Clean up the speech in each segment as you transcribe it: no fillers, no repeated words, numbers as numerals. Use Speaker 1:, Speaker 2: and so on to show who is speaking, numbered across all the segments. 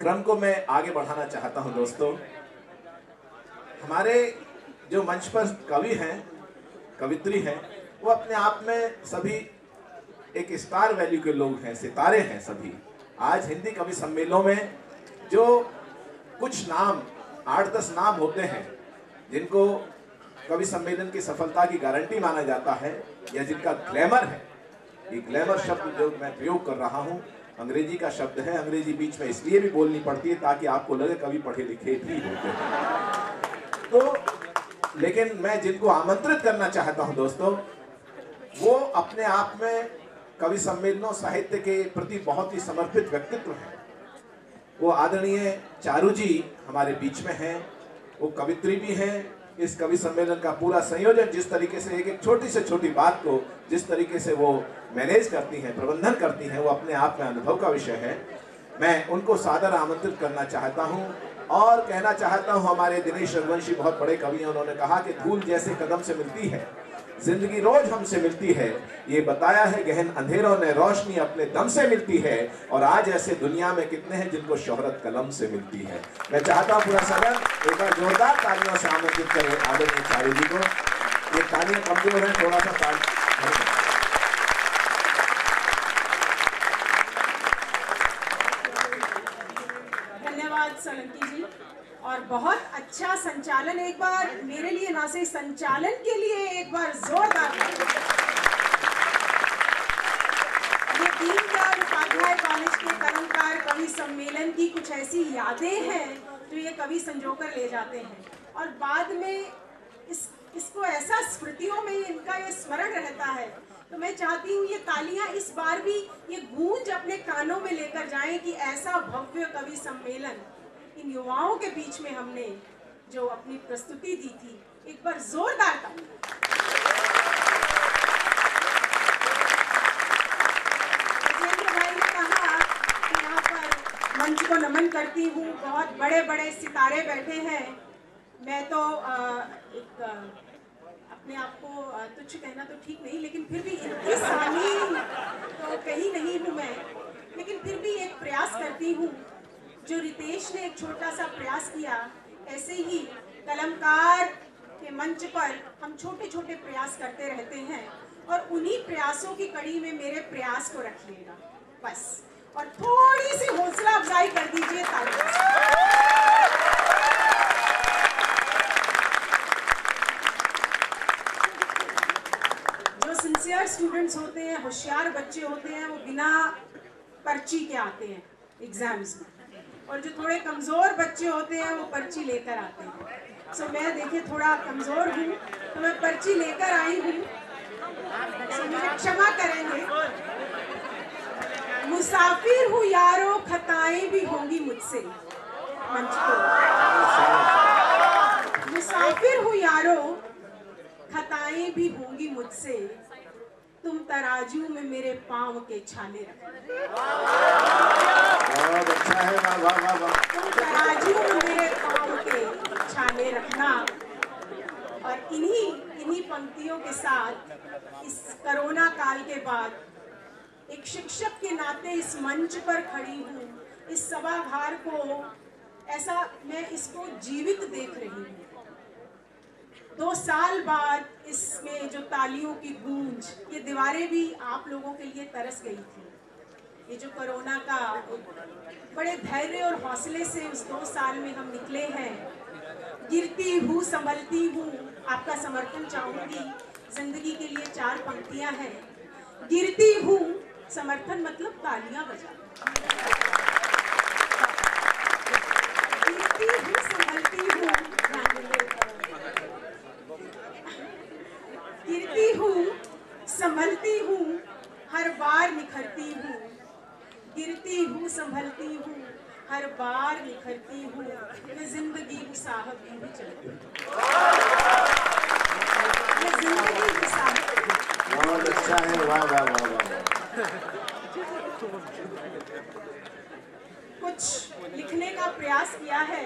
Speaker 1: क्रम को मैं आगे बढ़ाना चाहता हूं दोस्तों। हमारे जो मंच पर कवि हैं, कवित्री हैं, वो अपने आप में सभी एक स्टार वैल्यू के लोग हैं, सितारे हैं सभी। आज हिंदी कवि सम्मेलनों में जो कुछ नाम, 8-10 नाम होते हैं जिनको कवि सम्मेलन की सफलता की गारंटी माना जाता है, या जिनका ग्लैमर है। ये ग्लैमर शब्द जो मैं प्रयोग कर रहा हूँ अंग्रेजी का शब्द है। अंग्रेजी बीच में इसलिए भी बोलनी पड़ती है ताकि आपको लगे कवि पढ़े लिखे भी होते हैं। तो लेकिन मैं जिनको आमंत्रित करना चाहता हूं दोस्तों, वो अपने आप में कवि सम्मेलनों, साहित्य के प्रति बहुत ही समर्पित व्यक्तित्व हैं। वो आदरणीय चारू जी हमारे बीच में हैं। वो कवित्री भी हैं। इस कवि सम्मेलन का पूरा संयोजन, जिस तरीके से एक छोटी से छोटी बात को जिस तरीके से वो मैनेज करती हैं, प्रबंधन करती हैं, वो अपने आप में अनुभव का विषय है। मैं उनको सादर आमंत्रित करना चाहता हूं और कहना चाहता हूं, हमारे दिनेश रघुवंशी बहुत बड़े कवि हैं। उन्होंने कहा कि धूल जैसे कदम से मिलती है, जिंदगी रोज हमसे मिलती है, ये बताया है गहन अंधेरों ने, रोशनी अपने दम से मिलती है। और आज ऐसे दुनिया में कितने हैं जिनको शोहरत कलम से मिलती है। मैं चाहता हूं पूरा सदन एक बार जोरदार तालियों से आमंत्रित करें आदरणीय चारू जी को। ये तालियां कमजोर हैं, थोड़ा सा
Speaker 2: धन्यवाद सोलंकी जी। और बहुत अच्छा संचालन, एक बार मेरे लिए ना से संचालन के लिए एक बार जोरदार। ये दीनदयाल उपाध्याय कॉलेज के कलमकार कवि सम्मेलन की कुछ ऐसी यादें हैं जो ये कवि संजोकर ले जाते हैं और बाद में इसको ऐसा स्मृतियों में इनका ये स्मरण रहता है। तो मैं चाहती हूँ ये तालियां इस बार भी ये गूंज अपने कानों में लेकर जाएं कि ऐसा भव्य कवि सम्मेलन इन युवाओं के बीच में हमने जो अपनी प्रस्तुति दी थी, एक बार जोरदार तालियां। राजेंद्र भाई ने कहा कि यहाँ पर मंच को नमन करती हूँ, बहुत बड़े बड़े सितारे बैठे हैं। मैं तो एक अपने आप को तुच्छ कहना तो ठीक नहीं, लेकिन फिर भी इतनी सानी तो कहीं नहीं हूँ मैं, लेकिन फिर भी एक प्रयास करती हूँ। जो रितेश ने एक छोटा सा प्रयास किया, ऐसे ही कलमकार के मंच पर हम छोटे छोटे प्रयास करते रहते हैं और उन्हीं प्रयासों की कड़ी में मेरे प्रयास को रखिएगा बस, और थोड़ी सी हौसला अफजाई कर दीजिए तालियों से। सिंसियर स्टूडेंट्स होते हैं, होशियार बच्चे होते हैं, वो बिना पर्ची के आते हैं एग्जाम्स में, और जो थोड़े कमज़ोर बच्चे होते हैं वो पर्ची लेकर आते हैं। सो मैं देखिए थोड़ा कमज़ोर हूँ तो मैं पर्ची लेकर आई हूँ, सो मुझे क्षमा करेंगे। मुसाफिर हूँ यारो, खताएं भी होंगी मुझसे। मंच को मुसाफिर हूँ यारो, खताएं भी होंगी मुझसे, तुम तराजू में मेरे पांव के छाले रखना।
Speaker 1: बहुत अच्छा है, वाह वाह वाह वाह।
Speaker 2: तुम तराजू में मेरे पांव के छाले रखना। और इन्हीं पंक्तियों के साथ इस कोरोना काल के बाद एक शिक्षक के नाते इस मंच पर खड़ी हूँ, इस सभागार को ऐसा मैं इसको जीवित देख रही हूँ। 2 साल बाद इसमें जो तालियों की गूंज, ये दीवारें भी आप लोगों के लिए तरस गई थी। ये जो कोरोना का बड़े धैर्य और हौसले से उस 2 साल में हम निकले हैं। गिरती हूँ संभलती हूँ, आपका समर्थन चाहूंगी। जिंदगी के लिए 4 पंक्तियां हैं। गिरती हूँ, समर्थन मतलब तालियां बजा। गिरती हूँ संभलती हूँ, गिरती हूँ संभलती हूँ, हर बार निखरती हूँ। गिरती हूँ संभलती हूँ, हर बार निखरती हूँ। मैं जिंदगी की साहब भी चलती हूँ। मैं जिंदगी की साहब।
Speaker 1: बहुत अच्छा है, वाह वाह वाह वाह।
Speaker 2: कुछ लिखने का प्रयास किया है,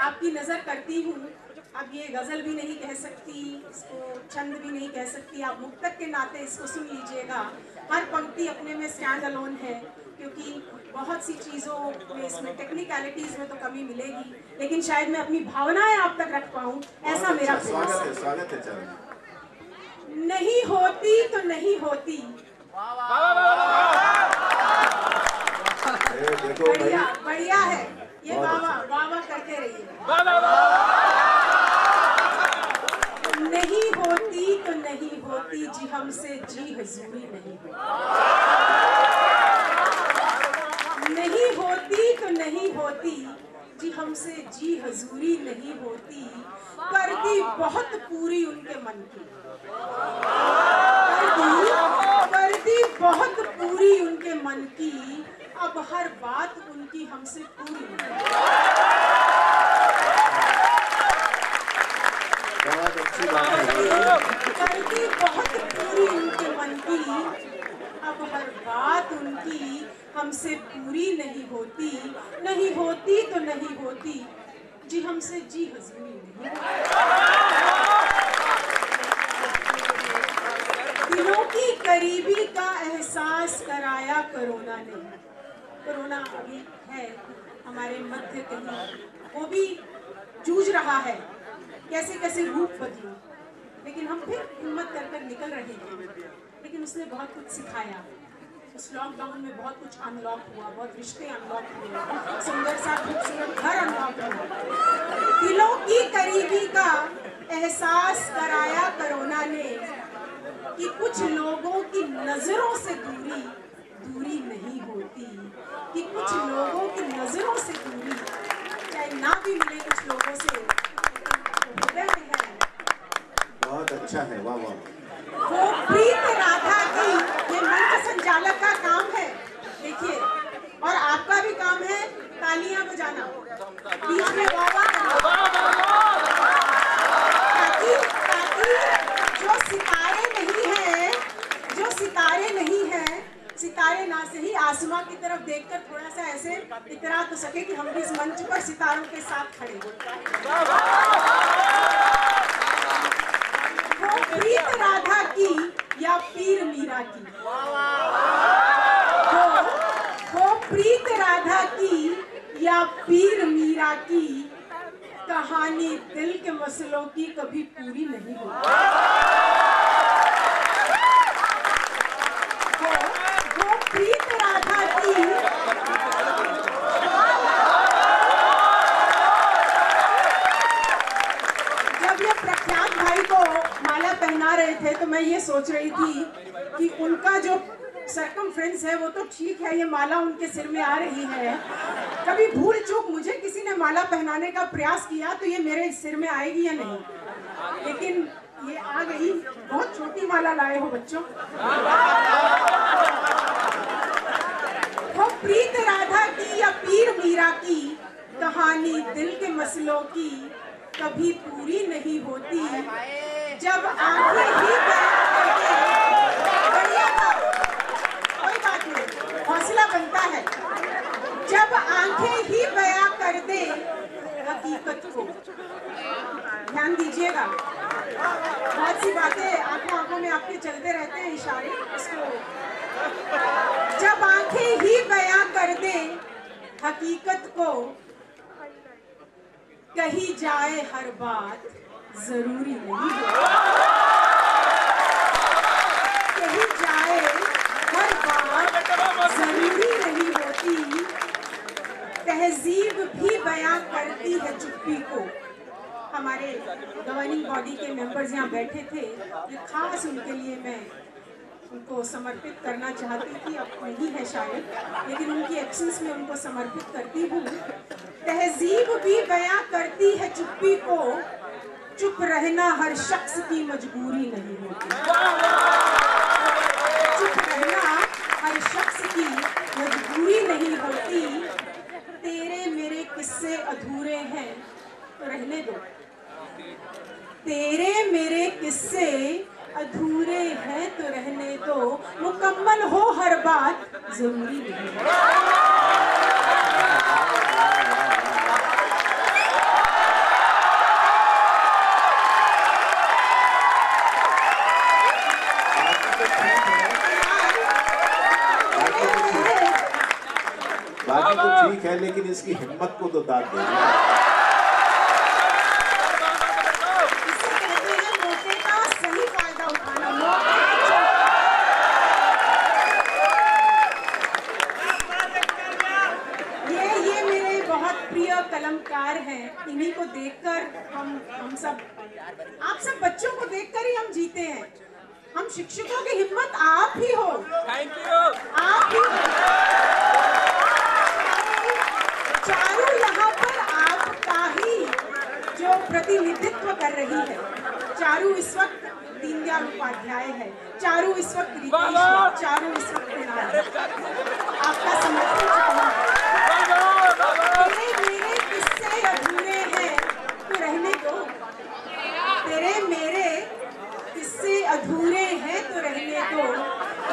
Speaker 2: आपकी नजर करती हूँ। अब ये गजल भी नहीं कह सकती, इसको छंद भी नहीं कह सकती, आप मुक्तक के नाते इसको सुन लीजिएगा। हर पंक्ति अपने में स्टैंड अलोन है, क्योंकि बहुत सी चीज़ों में, इसमें टेक्निकलिटीज़ में तो कमी मिलेगी, लेकिन शायद मैं अपनी भावनाएं आप तक रख पाऊँ, ऐसा मेरा प्रयास है।
Speaker 1: स्वागत है चरण।
Speaker 2: नहीं होती तो नहीं होती।
Speaker 1: देखो
Speaker 2: बढ़िया बढ़िया है ये, वाह वाह करते रहिए। नहीं होती तो नहीं होती जी हमसे जी हजूरी नहीं होती। नहीं होती तो नहीं होती जी हमसे जी हजूरी नहीं होती। करती बहुत पूरी उनके मन की, करती बहुत पूरी उनके मन की। अब हर बात उनकी हमसे पूरी नहीं।
Speaker 1: बहुत अच्छी बात है।
Speaker 2: करती बहुत पूरी उनके मन की। अब हर बात उनकी हमसे पूरी नहीं होती। नहीं होती तो नहीं होती जी हमसे जी हजूरी नहीं। दिलों की करीबी का एहसास कराया कोरोना ने। कोरोना अभी है हमारे मध्य, कहीं वो भी जूझ रहा है कैसे कैसे रूप बदलूं, लेकिन हम फिर हिम्मत कर निकल रहे हैं। लेकिन उसने बहुत कुछ सिखाया। उस लॉकडाउन में बहुत कुछ अनलॉक हुआ, बहुत रिश्ते अनलॉक हुए, सुंदर सा खूबसूरत घर अनलॉक हुआ। दिलों की करीबी का एहसास कराया कोरोना ने कि कुछ लोगों की नजरों से दूरी दूरी नहीं होती। कि कुछ लोगों की नजरों से दूरी, चाहे ना भी मिले कुछ लोगों से, हृदय में है।
Speaker 1: बहुत अच्छा है, वाह वाह।
Speaker 2: वो प्रीत राधा की, ये मंच संचालक का काम है देखिए, और आपका भी काम है तालियां बजाना, बीच में वाह वाह करना, ताकि जो सितारे नहीं हैं, जो सितारे नहीं हैं, सितारे ना सही आसमां की तरफ देखकर थोड़ा सा ऐसे इतरा तो सके कि हम भी इस मंच पर सितारों के साथ खड़े। वो प्रीत राधा की या पीर मीरा की, वो प्रीत राधा की या पीर मीरा की कहानी दिल के मसलों की कभी पूरी नहीं होती। वो प्रीत राधा की जब ये प्रख्यात भाई को माला पहना रहे थे तो मैं ये सोच रही थी कि उनका जो सरकमफ्रेंस है वो तो ठीक है, ये माला उनके सिर में आ रही है। कभी भूल चूक मुझे किसी ने माला पहनाने का प्रयास किया तो ये मेरे सिर में आएगी या नहीं, लेकिन ये आ गई। बहुत छोटी माला लाए हो बच्चों। वो प्रीत राधा की या पीर मीरा की कहानी दिल के मसलों की कभी पूरी नहीं होती। जब आंखें ही बढ़िया था, कोई बात नहीं, हौसला बनता है। जब आंखें ही बयां कर दे हकीकत को, ध्यान दीजिएगा, बहुत सी बातें आंखों में आपके चलते रहते हैं इशारे, इसको जब आंखें ही बयां कर दे हकीकत को, कही जाए हर बात जरूरी नहीं है। कही जाए हर बात जरूरी नहीं होती। तहजीब भी बयां करती है चुप्पी को। हमारे गवर्निंग बॉडी के मेंबर्स यहाँ बैठे थे, ये खास उनके लिए मैं उनको समर्पित करना चाहती थी, अब नहीं है शायद, लेकिन उनकी एब्सेंस में उनको समर्पित करती हूँ। तहजीब भी बयां करती है चुप्पी को, चुप रहना हर शख्स की मजबूरी नहीं होती। चुप रहना हर शख्स की मजबूरी नहीं होती। तेरे मेरे किस्से अधूरे हैं तो रहने दो। तेरे मेरे किस्से अधूरे हैं तो रहने दो। मुकम्मल हो हर बात जरूरी नहीं।
Speaker 1: है, लेकिन इसकी हिम्मत को तो दाद दे।
Speaker 2: इसे कहते हैं मौके का सही फायदा उठाना। ये मेरे बहुत प्रिय कलमकार हैं। इन्हीं को देखकर हम सब, आप सब बच्चों को देखकर ही हम जीते हैं। हम शिक्षकों की हिम्मत आप ही हो। Thank you. आप ही हो। चारू यहाँ पर आपका ही जो प्रतिनिधित्व कर रही है। चारू इस वक्त दीनदयाल उपाध्याय है, चारू इस वक्त रितेश है, चारू इस वक्त कुणाल है। आपका समर्थन चाहूँ। मेरे किस्से अधूरे हैं तो रहने दो। तेरे मेरे किस्से अधूरे हैं तो रहने दो।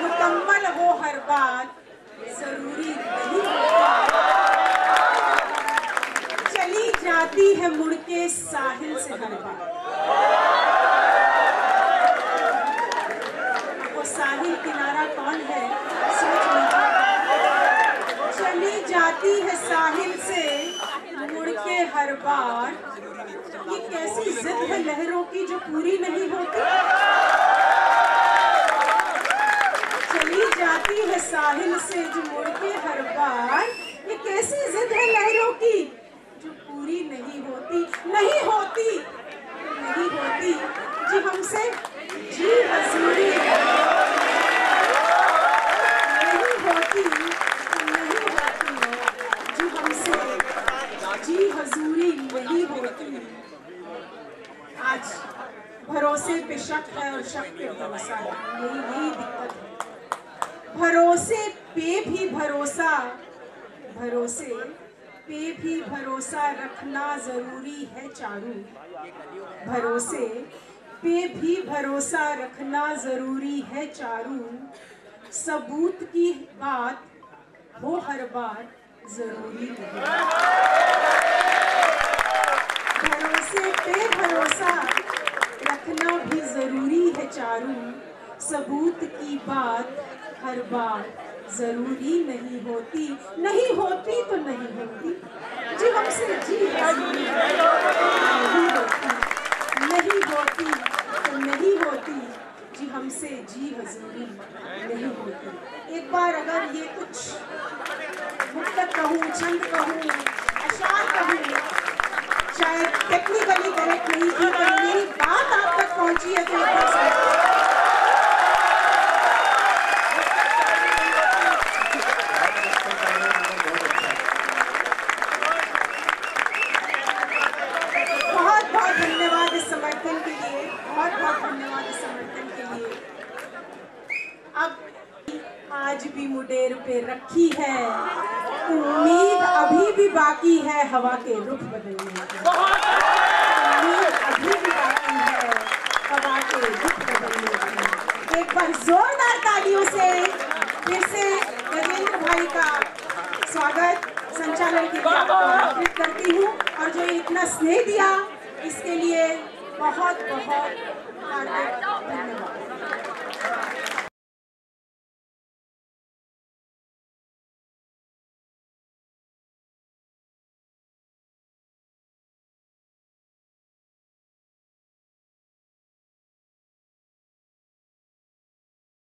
Speaker 2: मुकम्मल हो हर बात जरूरी नहीं होता। चली जाती है मुड़ के साहिल से हर बात। वो साहिल किनारा कौन है सोच लीजिए। चली जाती है साहिल से मुड़ के हर बार। ये कैसी जिद है लहरों की जो पूरी नहीं होती। चली जाती है साहिल से जो मुड़ के हर बार। ये कैसी जिद है लहरों की जो पूरी नहीं होती। नहीं होती, नहीं होती जी हमसे जी हजूरी। नहीं होती, नहीं होती जी हमसे जी हजूरी नहीं होती। आज भरोसे पे शक है और शक पे भरोसा है। यही दिक्कत है। भरोसे पे भी भरोसा, भरोसे पे भी भरोसा रखना जरूरी है चारू। भरोसे पे भी भरोसा रखना जरूरी है चारू। सबूत की बात हो हर बार जरूरी नहीं। भरोसे पे भरोसा रखना भी जरूरी है चारू। सबूत की बात हर बार जरूरी नहीं होती। नहीं होती तो नहीं होती जी हमसे जी हजूरी नहीं होती। नहीं होती तो नहीं होती जी हमसे जी हजूरी नहीं होती। एक बार अगर ये कुछ मुक्तक कहूँ, छंद कहूँ, अशार कहूँ, शायद टेक्निकली करेक्ट नहीं थी, पर मेरी बात आप तक पहुँची है तो एक बार आज भी मुडेर पे रखी है उम्मीद, अभी भी बाकी है हवा के रुख बदलने की। उम्मीद अभी भी बाकी है हवा के रुख बदलने की। एक बार जोरदार तालियों से फिर से नरेंद्र भाई का स्वागत संचालन के लिए आमंत्रित करती हूँ। और जो इतना स्नेह दिया इसके लिए बहुत बहुत हार्दिक धन्यवाद।